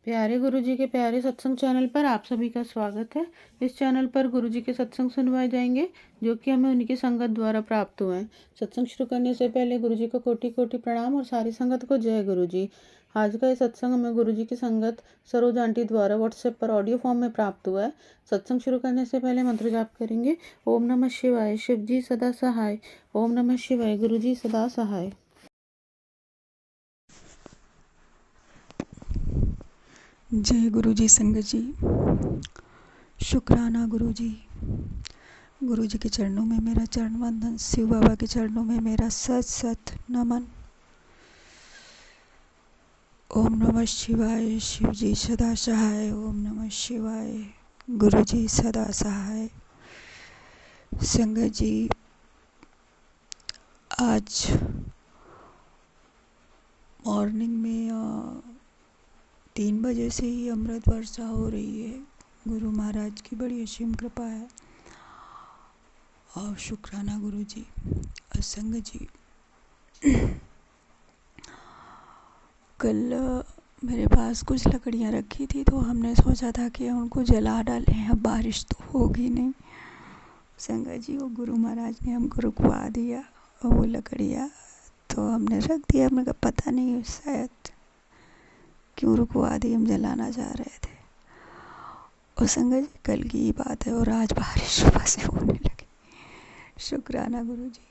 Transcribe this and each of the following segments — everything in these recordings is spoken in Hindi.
प्यारे गुरुजी के प्यारे सत्संग चैनल पर आप सभी का स्वागत है। इस चैनल पर गुरुजी के सत्संग सुनवाए जाएंगे जो कि हमें उन्हीं की संगत द्वारा प्राप्त हुए हैं। सत्संग शुरू करने से पहले गुरुजी को कोटि कोटि प्रणाम और सारी संगत को जय गुरुजी। आज का ये सत्संग हमें गुरुजी की संगत सरोज आंटी द्वारा व्हाट्सएप पर ऑडियो फॉर्म में प्राप्त हुआ है। सत्संग शुरू करने से पहले मंत्र जाप करेंगे। ओम नमः शिवाय, शिव जी सदा सहाय। ओम नमः शिवाय, गुरुजी सदा सहाय। जय गुरु जी। संगत जी, शुक्राना गुरु जी। गुरु जी के चरणों में मेरा चरण वंदन, शिव बाबा के चरणों में मेरा सत सत नमन। ओम नमः शिवाय, शिव जी सदा सहाय। ओम नमः शिवाय, गुरु जी सदा सहाय। संगत जी, आज मॉर्निंग में 3 बजे से ही अमृत वर्षा हो रही है। गुरु महाराज की बड़ी असीम कृपा है और शुक्राना गुरु जी। और संगत जी, कल मेरे पास कुछ लकड़ियाँ रखी थी तो हमने सोचा था कि उनको जला डालें। अब बारिश तो होगी नहीं। संगत जी, वो गुरु महाराज ने हमको रुकवा दिया और वो लकड़ियाँ तो हमने रख दिया। हमने कहा पता नहीं शायद क्यों रुकवा दी, हम जलाना चाह रहे थे। और संगत जी, कल की ही बात है और आज बारिश सुबह से होने लगी। शुक्राना गुरु जी।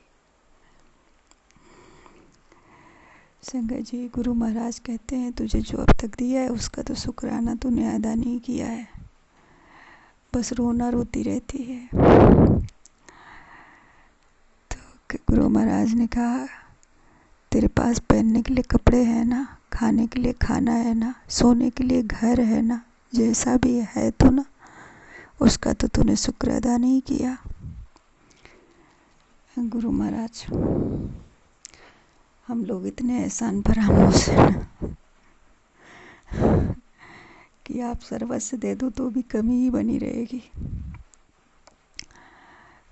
संगत जी, गुरु महाराज कहते हैं तुझे जो अब तक दिया है उसका तो शुक्राना तूने अदा नहीं किया है, बस रोना रोती रहती है। तो गुरु महाराज ने कहा तेरे पास पहनने के लिए कपड़े हैं ना, खाने के लिए खाना है ना, सोने के लिए घर है ना, जैसा भी है तो ना उसका तो तूने शुक्र अदा नहीं किया। गुरु महाराज, हम लोग इतने एहसान फरामोश हैं कि आप सर्वस्व दे दो तो भी कमी ही बनी रहेगी।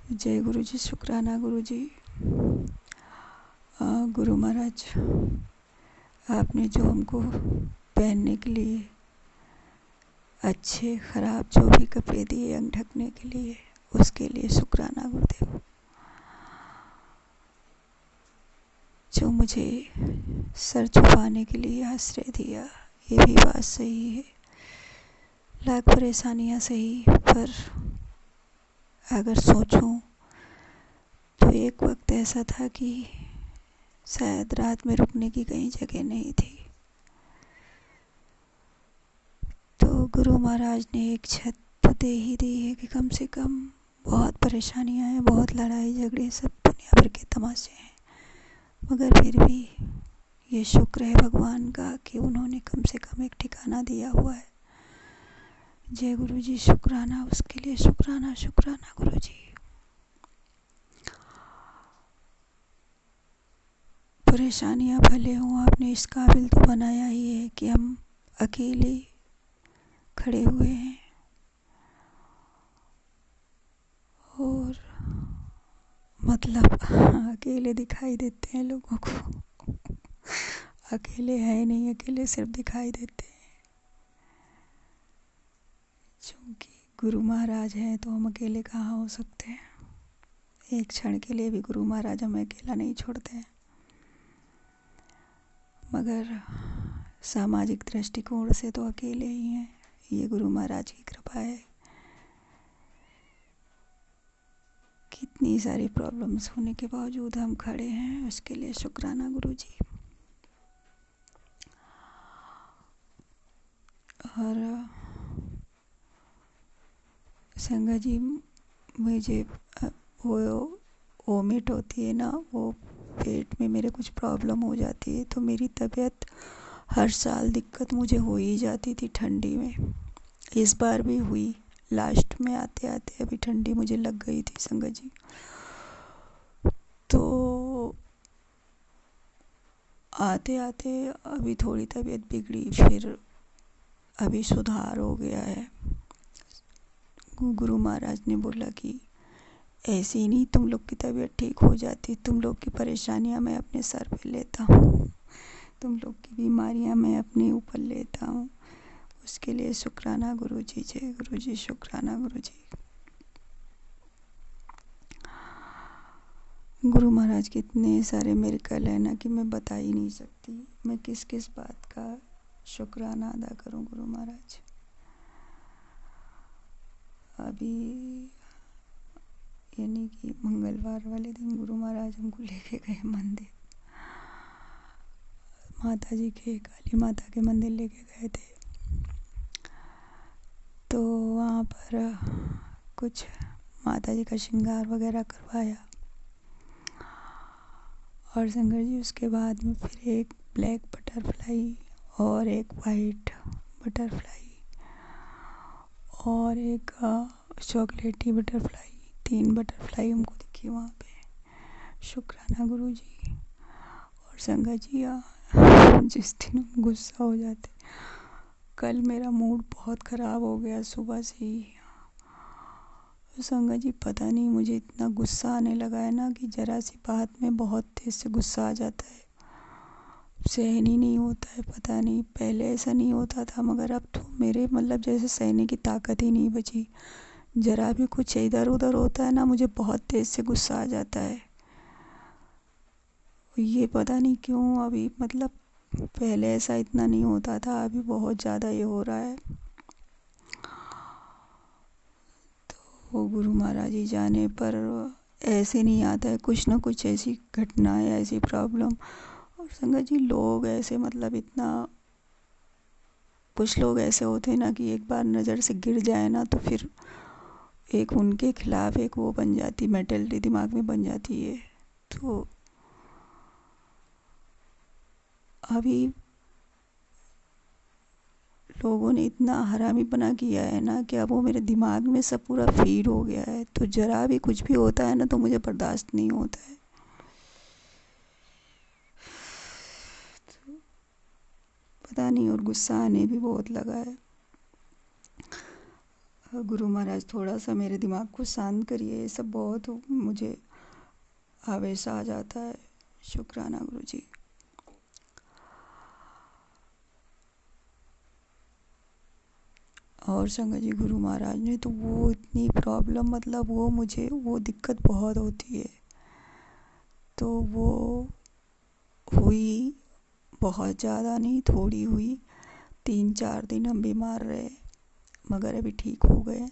जय गुरु जी, शुक्राना गुरु जी। गुरु महाराज, आपने जो हमको पहनने के लिए अच्छे खराब जो भी कपड़े दिए अंग ढकने के लिए, उसके लिए शुक्राना गुरुदेव। जो मुझे सर छुपाने के लिए आश्रय दिया, ये भी बात सही है। लाख परेशानियां सही, पर अगर सोचूं तो एक वक्त ऐसा था कि शायद रात में रुकने की कहीं जगह नहीं थी, तो गुरु महाराज ने एक छत तो दे ही दी है कि कम से कम। बहुत परेशानियां हैं, बहुत लड़ाई झगड़े, सब दुनिया भर के तमाशे हैं, मगर फिर भी ये शुक्र है भगवान का कि उन्होंने कम से कम एक ठिकाना दिया हुआ है। जय गुरु जी, शुक्राना, उसके लिए शुक्राना। शुक्राना गुरु जी। परेशानियां भले हों, आपने इस काबिल तो बनाया ही है कि हम अकेले खड़े हुए हैं और मतलब अकेले दिखाई देते हैं लोगों को। अकेले हैं नहीं, अकेले सिर्फ दिखाई देते हैं। क्योंकि गुरु महाराज हैं तो हम अकेले कहाँ हो सकते हैं। एक क्षण के लिए भी गुरु महाराज हमें अकेला नहीं छोड़ते हैं, मगर सामाजिक दृष्टिकोण से तो अकेले ही हैं। ये गुरु महाराज की कृपा है। कितनी सारी प्रॉब्लम्स होने के बावजूद हम खड़े हैं, उसके लिए शुक्राना गुरु जी। और संगा जी, मुझे वो वोमिट होती है ना, वो पेट में मेरे कुछ प्रॉब्लम हो जाती है, तो मेरी तबीयत हर साल दिक्कत मुझे हो ही जाती थी ठंडी में। इस बार भी हुई, लास्ट में आते आते अभी ठंडी मुझे लग गई थी संगत जी। तो आते आते अभी थोड़ी तबीयत बिगड़ी, फिर अभी सुधार हो गया है। गुरु महाराज ने बोला कि ऐसे ही नहीं तुम लोग की तबीयत ठीक हो जाती, तुम लोग की परेशानियां मैं अपने सर पे लेता हूँ, तुम लोग की बीमारियां मैं अपने ऊपर लेता हूँ। उसके लिए शुक्राना गुरु जी, जय गुरु जी, शुक्राना गुरु जी। गुरु महाराज के इतने सारे मिरेकल है ना कि मैं बता ही नहीं सकती। मैं किस किस बात का शुक्राना अदा करूं गुरु महाराज। अभी यानी कि मंगलवार वाले दिन गुरु महाराज हमको लेके गए मंदिर, माता जी के, काली माता के मंदिर लेके गए थे। तो वहाँ पर कुछ माता जी का श्रृंगार वगैरह करवाया और शंकर जी उसके बाद में फिर एक ब्लैक बटरफ्लाई और एक वाइट बटरफ्लाई और एक चॉकलेटी बटरफ्लाई, 3 बटरफ्लाई हमको दिखी वहाँ पे। शुक्राना गुरु जी। और शंकर जी जिस दिन हम गुस्सा हो जाते, कल मेरा मूड बहुत ख़राब हो गया सुबह से ही। संगा जी पता नहीं मुझे इतना गुस्सा आने लगा है ना कि ज़रा सी बात में बहुत तेज़ से गुस्सा आ जाता है, सहन ही नहीं होता है। पता नहीं पहले ऐसा नहीं होता था, मगर अब तो मेरे मतलब जैसे सहने की ताकत ही नहीं बची। ज़रा भी कुछ इधर उधर होता है ना, मुझे बहुत तेज़ से गुस्सा आ जाता है। ये पता नहीं क्यों अभी, मतलब पहले ऐसा इतना नहीं होता था, अभी बहुत ज़्यादा ये हो रहा है। वो गुरु महाराज जी जाने पर ऐसे नहीं आता है, कुछ ना कुछ ऐसी घटना है, ऐसी प्रॉब्लम। और संगत जी लोग ऐसे मतलब इतना, कुछ लोग ऐसे होते हैं ना कि एक बार नज़र से गिर जाए ना तो फिर एक उनके खिलाफ एक वो बन जाती, मेंटलिटी दिमाग में बन जाती है। तो अभी लोगों ने इतना हरामीपना किया है ना कि अब वो मेरे दिमाग में सब पूरा फीड हो गया है। तो ज़रा भी कुछ भी होता है ना तो मुझे बर्दाश्त नहीं होता है। तो पता नहीं, और गुस्सा आने भी बहुत लगा है। गुरु महाराज थोड़ा सा मेरे दिमाग को शांत करिए, ये सब बहुत मुझे आवेश आ जाता है। शुक्राना गुरु जी। और संगत जी गुरु महाराज ने तो वो इतनी प्रॉब्लम, मतलब वो मुझे वो दिक्कत बहुत होती है, तो वो हुई बहुत ज़्यादा नहीं, थोड़ी हुई। 3-4 दिन हम बीमार रहे, मगर अभी ठीक हो गए।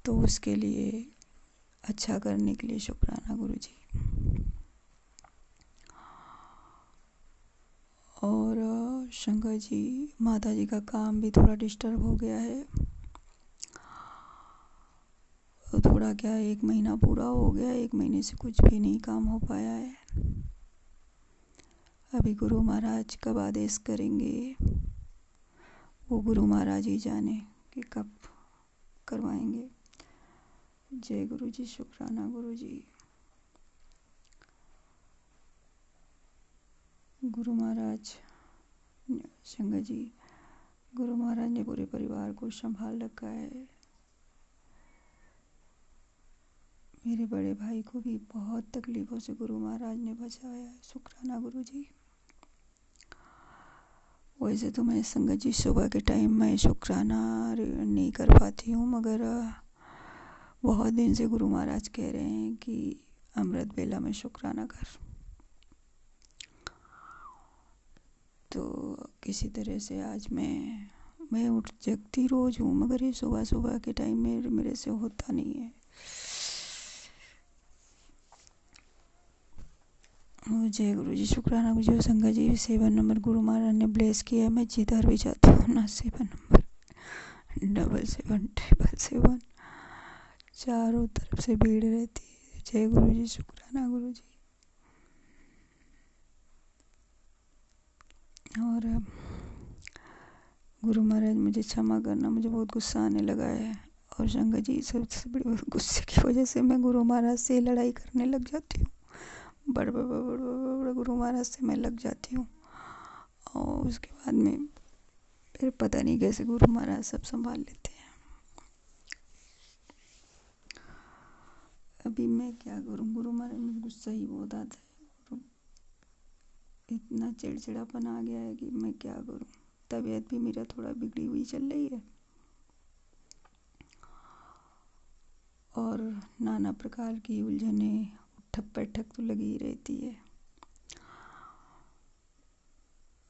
तो उसके लिए अच्छा करने के लिए शुक्राना गुरु जी। और शंकर जी माता जी का काम भी थोड़ा डिस्टर्ब हो गया है। थोड़ा क्या, 1 महीना पूरा हो गया, 1 महीने से कुछ भी नहीं काम हो पाया है। अभी गुरु महाराज कब आदेश करेंगे वो गुरु महाराज ही जाने कि कब करवाएंगे। जय गुरु जी, शुक्राना गुरु जी। गुरु महाराज, शंकर जी गुरु महाराज ने पूरे परिवार को संभाल रखा है। मेरे बड़े भाई को भी बहुत तकलीफ़ों से गुरु महाराज ने बचाया है। शुक्राना गुरु जी। वैसे तो मैं संगत जी सुबह के टाइम में शुक्राना नहीं कर पाती हूँ, मगर बहुत दिन से गुरु महाराज कह रहे हैं कि अमृत बेला में शुक्राना कर। तो किसी तरह से आज मैं उठ जगती रोज़ हूँ, मगर ये सुबह सुबह के टाइम में मेरे से होता नहीं है। जय गुरु जी, शुक्राना गुरु जी। संगत जी 7 नंबर गुरु महाराज ने ब्लेस किया है। मैं जिधर भी जाती हूँ ना 7 नंबर 77777 चारों तरफ से भीड़ रहती है। जय गुरु जी, शुक्राना गुरु जी। और गुरु महाराज मुझे क्षमा करना, मुझे बहुत गुस्सा आने लगा है। और शंकर जी सबसे बड़ी गुस्से की वजह से मैं गुरु महाराज से लड़ाई करने लग जाती हूँ। बड़ गुरु महाराज से मैं लग जाती हूँ। और उसके बाद में फिर पता नहीं कैसे गुरु महाराज सब संभाल लेते हैं। अभी मैं क्या करूँ, गुरु महाराज में गुस्सा ही बहुत आता है। इतना चिड़चिड़ापन आ गया है कि मैं क्या करूँ। तबीयत भी मेरा थोड़ा बिगड़ी हुई चल रही है और नाना प्रकार की उलझने उठक बैठक तो लगी ही रहती है।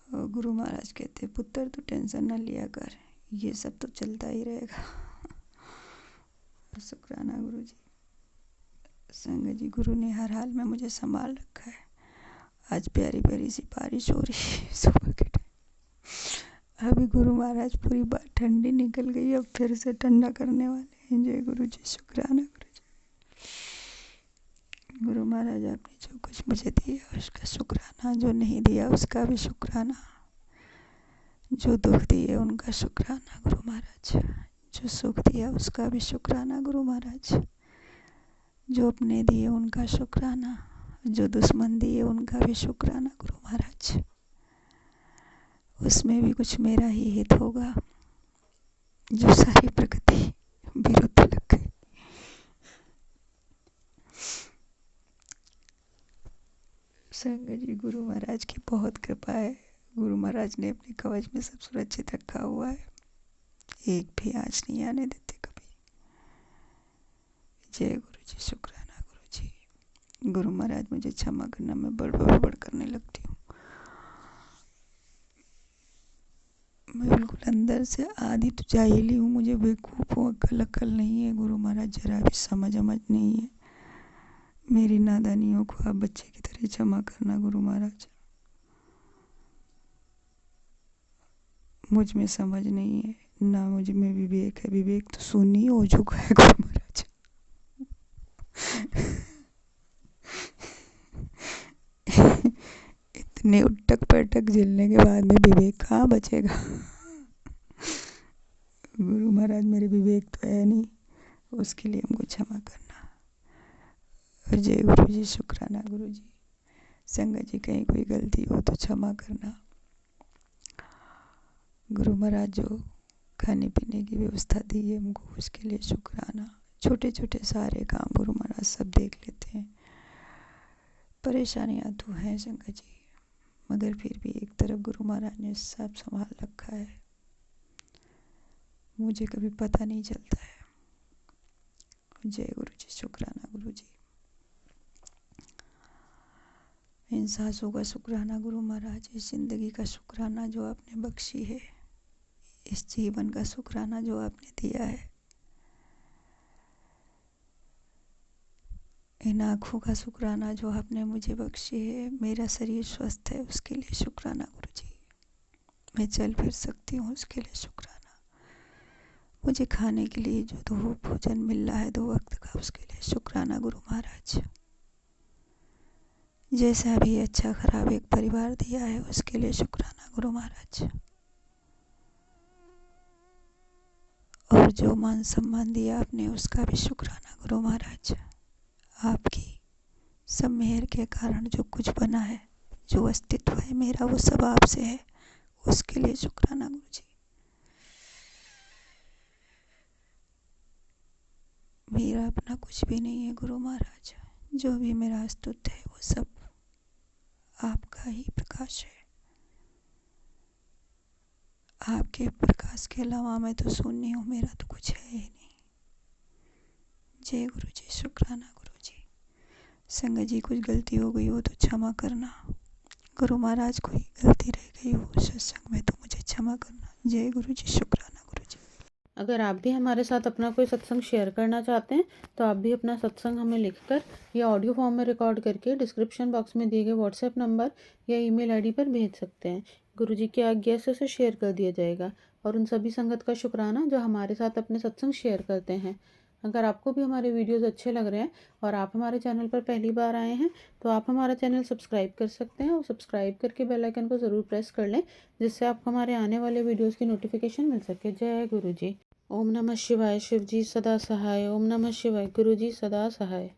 और गुरु महाराज कहते पुत्र तो टेंशन न लिया कर, ये सब तो चलता ही रहेगा। शुक्राना गुरु जी। संगत जी, गुरु ने हर हाल में मुझे संभाल रखा है। आज प्यारी प्यारी सी बारिश हो रही है सुबह के टाइम। अभी गुरु महाराज पूरी बात ठंडी निकल गई, अब फिर से ठंडा करने वाले हैं। जय गुरु जी। शुक्राना गुरु जी। गुरु महाराज आपने जो कुछ मुझे दिया उसका शुक्राना, जो नहीं दिया उसका भी शुक्राना, जो दुख दिए उनका शुक्राना गुरु महाराज, जो सुख दिया उसका भी शुक्राना गुरु महाराज, जो अपने दिए उनका शुक्राना, जो दुश्मन दिए उनका भी शुक्राना गुरु महाराज। उसमें भी कुछ मेरा ही हित होगा, जो सारी प्रकृति विरुद्ध लग गई। संगत जी, गुरु महाराज की बहुत कृपा है। गुरु महाराज ने अपने कवच में सब सुरक्षित रखा हुआ है, एक भी आँच नहीं आने देते कभी। जय गुरु जी। शुक्राना गुरु जी। गुरु महाराज मुझे क्षमा करना, मैं बड़बड़ करने लगती हूँ। मैं बिल्कुल अंदर से आधी तो जाहिल हूँ, मुझे बेवकूफ़ हूँ, अक्ल नहीं है। गुरु महाराज जरा भी समझ नहीं है। मेरी नादानियों को आप बच्चे की तरह क्षमा करना गुरु महाराज। मुझ में समझ नहीं है, ना मुझ में विवेक है। विवेक तो शून्य हो चुका है गुरु महाराज। इतने उठक पैठक झेलने के बाद में विवेक कहाँ बचेगा। गुरु महाराज, मेरे विवेक तो है नहीं, उसके लिए हमको क्षमा करना। जय गुरु जी। शुक्राना गुरु जी। संगत जी, कहीं कोई गलती हो तो क्षमा करना। गुरु महाराज जो खाने पीने की व्यवस्था दी है हमको, उसके लिए शुक्राना। छोटे छोटे सारे काम गुरु महाराज सब देख लेते हैं। परेशानियाँ तो हैं संगत जी, मगर फिर भी एक तरफ गुरु महाराज ने सब संभाल रखा है, मुझे कभी पता नहीं चलता है। जय गुरु जी। शुक्राना गुरु जी। इन सांसों का शुक्राना गुरु महाराज, इस जिंदगी का शुक्राना जो आपने बख्शी है, इस जीवन का शुक्राना जो आपने दिया है, इन आँखों का शुक्राना जो आपने मुझे बख्शी है, मेरा शरीर स्वस्थ है उसके लिए शुक्राना गुरु जी, मैं चल फिर सकती हूँ उसके लिए शुक्राना, मुझे खाने के लिए जो दो भोजन मिल रहा है 2 वक्त का, उसके लिए शुक्राना गुरु महाराज। जैसा भी अच्छा खराब एक परिवार दिया है उसके लिए शुक्राना गुरु महाराज। और जो मान सम्मान दिया आपने उसका भी शुक्राना गुरु महाराज। आपकी सब मेहर के कारण जो कुछ बना है, जो अस्तित्व है मेरा, वो सब आपसे है, उसके लिए शुक्राना गुरु जी। मेरा अपना कुछ भी नहीं है गुरु महाराज, जो भी मेरा अस्तित्व है वो सब आपका ही प्रकाश है। आपके प्रकाश के अलावा मैं तो शून्य हूँ, मेरा तो कुछ है ही नहीं। जय गुरु जी। शुक्राना गुरु जी। संगत जी, कुछ गलती हो गई हो तो क्षमा करना। गुरु महाराज, कोई गलती रह गई हो सत्संग में तो मुझे क्षमा करना। जय गुरु जी। शुक्राना गुरु जी। अगर आप भी हमारे साथ अपना कोई सत्संग शेयर करना चाहते हैं तो आप भी अपना सत्संग हमें लिखकर या ऑडियो फॉर्म में रिकॉर्ड करके डिस्क्रिप्शन बॉक्स में दिए गए व्हाट्सएप नंबर या ईमेल आईडी पर भेज सकते हैं। गुरुजी की आज्ञा से उसे शेयर कर दिया जाएगा। और उन सभी संगत का शुक्राना जो हमारे साथ अपने सत्संग शेयर करते हैं। अगर आपको भी हमारे वीडियोज़ अच्छे लग रहे हैं और आप हमारे चैनल पर पहली बार आए हैं तो आप हमारा चैनल सब्सक्राइब कर सकते हैं और सब्सक्राइब करके बेल आइकन को ज़रूर प्रेस कर लें, जिससे आपको हमारे आने वाले वीडियोज़ की नोटिफिकेशन मिल सके। जय गुरु जी। ओम नमः शिवाय। शिव जी सदा सहाय। ओम नमः शिवाय। गुरु जी सदा सहाय।